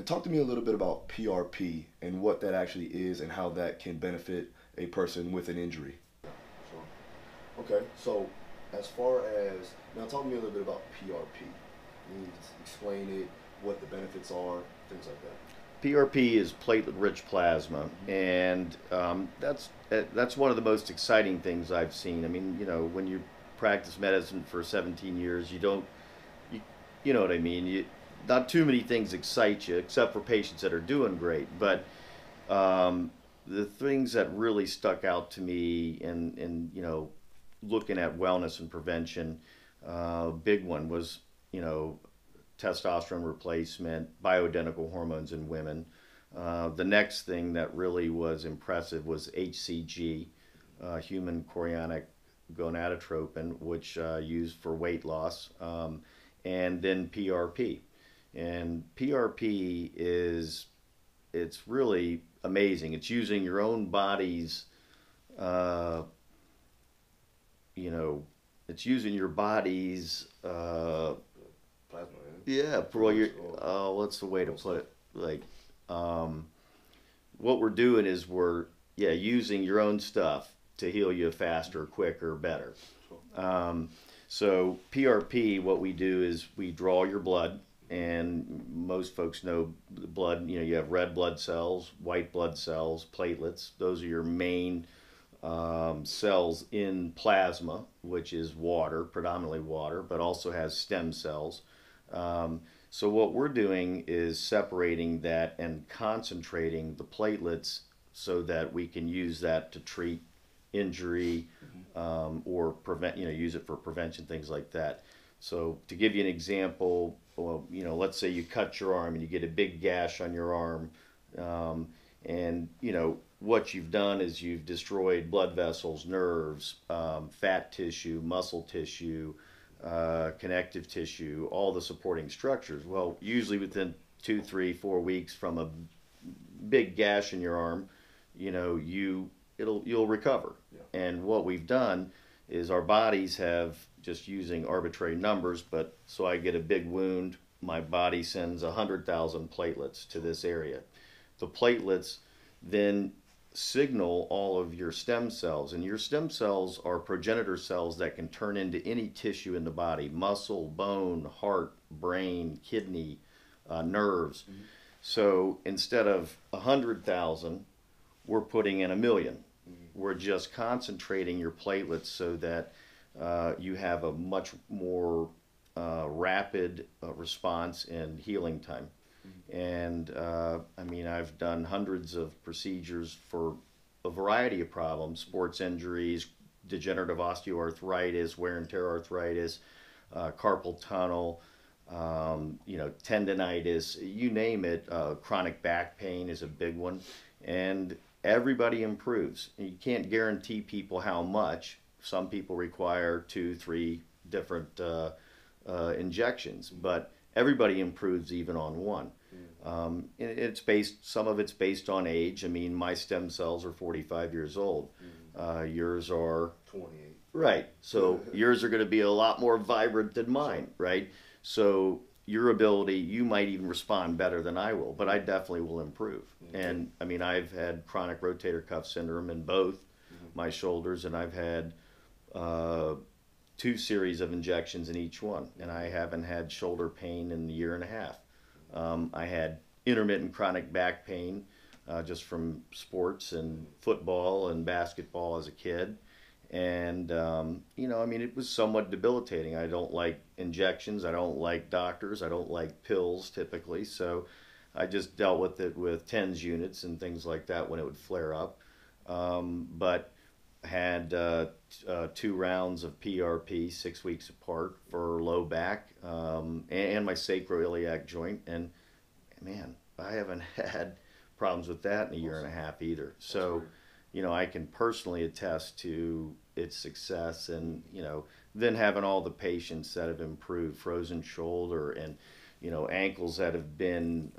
talk to me a little bit about PRP and what that actually is and how that can benefit a person with an injury. Sure. Okay, so as far as, now talk to me a little bit about PRP. Can you explain it, what the benefits are, things like that? PRP is platelet-rich plasma, and that's one of the most exciting things I've seen. I mean, you know, when you practice medicine for 17 years, you know what I mean. Not too many things excite you, except for patients that are doing great. But the things that really stuck out to me, in you know, looking at wellness and prevention, big one was, you know, testosterone replacement, bioidentical hormones in women. The next thing that really was impressive was HCG, human chorionic gonadotropin, which used for weight loss, and then PRP. And PRP it's really amazing. It's using your own body's, you know, it's using your body's, Plasma, yeah, for your, what's the way to put it? Like, what we're doing is yeah, using your own stuff to heal you faster, quicker, better. So PRP, what we do is we draw your blood, and most folks know the blood, you know, you have red blood cells, white blood cells, platelets. Those are your main cells in plasma, which is water, predominantly water, but also has stem cells. So what we're doing is separating that and concentrating the platelets so that we can use that to treat injury, or prevent, you know, use it for prevention, things like that. So to give you an example, well, you know, let's say you cut your arm and you get a big gash on your arm, and you know what you've done is you've destroyed blood vessels, nerves, fat tissue, muscle tissue, connective tissue, all the supporting structures. Well, usually within 2, 3, 4 weeks from a big gash in your arm, you know, you'll recover. Yeah. And what we've done is our bodies have, just using arbitrary numbers, but so I get a big wound, my body sends 100,000 platelets to this area. The platelets then signal all of your stem cells, and your stem cells are progenitor cells that can turn into any tissue in the body: muscle, bone, heart, brain, kidney, nerves. So instead of 100,000, we're putting in 1,000,000. We're just concentrating your platelets so that you have a much more rapid response and healing time. And I mean, I've done hundreds of procedures for a variety of problems: sports injuries, degenerative osteoarthritis, wear and tear arthritis, carpal tunnel, you know, tendonitis, you name it. Chronic back pain is a big one, and everybody improves. You can't guarantee people how much. Some people require 2, 3 different injections, but everybody improves even on one. It's based, some of it's based on age. I mean, my stem cells are 45 years old. Yours are 28. Right. So yours are going to be a lot more vibrant than mine, right? So your ability, you might even respond better than I will, but I definitely will improve. And I mean, I've had chronic rotator cuff syndrome in both my shoulders, and I've had 2 series of injections in each one, and I haven't had shoulder pain in a year and a half. I had intermittent chronic back pain just from sports and football and basketball as a kid. And, you know, I mean, it was somewhat debilitating. I don't like injections. I don't like doctors. I don't like pills typically. So I just dealt with it with TENS units and things like that when it would flare up. But had 2 rounds of PRP 6 weeks apart for low back, and my sacroiliac joint. And man, I haven't had problems with that in a year and a half either. So, you know, I can personally attest to its success. And, you know, then having all the patients that have improved, frozen shoulder and, you know, ankles that have been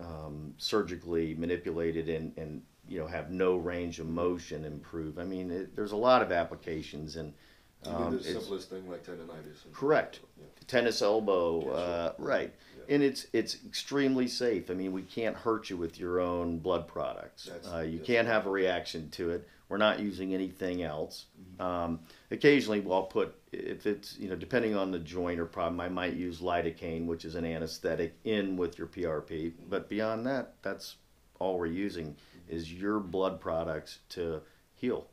surgically manipulated and, you know, have no range of motion improve. I mean, there's a lot of applications. And the simplest thing like tendonitis. Correct. Yeah. Tennis elbow, Yeah, sure. right. Yeah. And it's extremely safe. I mean, we can't hurt you with your own blood products. You can't have a reaction to it. We're not using anything else. Occasionally, I'll put, if it's, depending on the joint or problem, I might use lidocaine, which is an anesthetic, in with your PRP. But beyond that, that's all we're using is your blood products to heal.